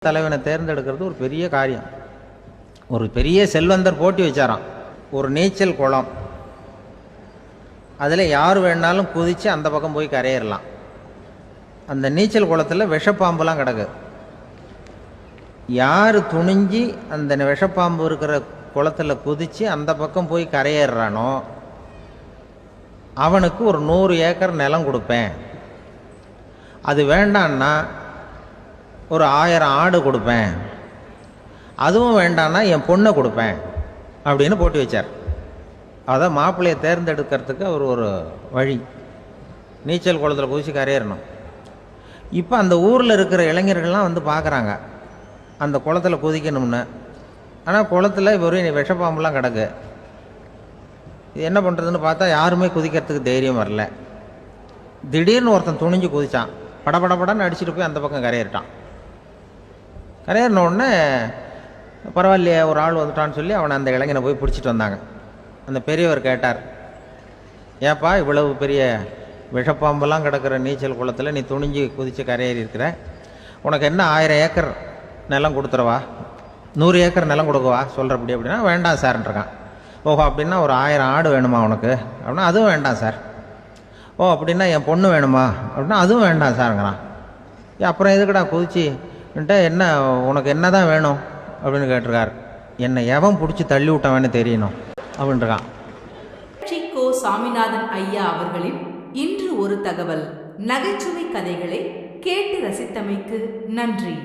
தலைவனை தேர்ந்தெடுக்கிறது ஒரு பெரிய காரியம். ஒரு பெரிய செல்வந்தர் போட்டி வச்சாராம். ஒரு நீச்சல் குளம், அதில் யார் வேணாலும் குதித்து அந்த பக்கம் போய் கரையிடலாம். அந்த நீச்சல் குளத்தில் விஷப்பாம்புலாம் கிடக்கு. யார் துணிஞ்சி அந்த விஷப்பாம்பு இருக்கிற குளத்தில் குதித்து அந்த பக்கம் போய் கரையேறானோ அவனுக்கு ஒரு 100 ஏக்கர் நிலம் கொடுப்பேன். அது வேண்டான்னா ஒரு 1000 ஆடு கொடுப்பேன். அதுவும் வேண்டான்னா என் பொண்ணை கொடுப்பேன் அப்படின்னு போட்டி வச்சார். அதான் மாப்பிள்ளையை தேர்ந்தெடுக்கிறதுக்கு அவர் ஒரு வழி. நீச்சல் குளத்தில் குதிச்சு கரையேறணும். இப்போ அந்த ஊரில் இருக்கிற இளைஞர்கள்லாம் வந்து பார்க்குறாங்க அந்த குளத்தில் குதிக்கணும்னு. ஆனால் குளத்தில் வெறும் விஷப்பாம்புலாம் கிடக்கு. இது என்ன பண்ணுறதுன்னு பார்த்தா யாருமே குதிக்கிறதுக்கு தைரியம் வரல. திடீர்னு ஒருத்தன் துணிஞ்சு குதித்தான். படபடன்னு அடிச்சுட்டு போய் அந்த பக்கம் கரையிட்டான். கரையேறின உடனே பரவாயில்லையே ஒரு ஆள் வந்துட்டான்னு சொல்லி அவனை அந்த இளைஞனை போய் பிடிச்சிட்டு வந்தாங்க. அந்த பெரியவர் கேட்டார், ஏப்பா இவ்வளவு பெரிய விஷப்பாம்பெல்லாம் கிடக்கிற நீச்சல் குளத்தில் நீ துணிஞ்சு குதித்து கரையேறி இருக்கிற, உனக்கு என்ன 1000 ஏக்கர் நிலம் கொடுத்துறவா, 100 ஏக்கர் நிலம் கொடுக்கவா சொல்கிறப்படி அப்படின்னா வேண்டாம் சார்ன்றான். ஓஹோ அப்படின்னா ஒரு 1000 ஆடு வேணுமா உனக்கு அப்படின்னா அதுவும் வேண்டாம் சார். ஓ அப்படின்னா என் பொண்ணு வேணுமா அப்படின்னா அதுவும் வேண்டாம் சாருங்கிறான். அப்புறம் எதுக்குடா குதிச்சுன்ட்டு என்ன உனக்கு என்ன தான் வேணும் அப்படின்னு கேட்டிருக்கார். என்னை எவன் பிடிச்சி தள்ளி விட்டவன்னு தெரியணும் அப்படின்றான். கோ சாமிநாதன் ஐயா அவர்களின் இன்று ஒரு தகவல் நகைச்சுவை கதைகளை கேட்டு ரசித்தமைக்கு நன்றி.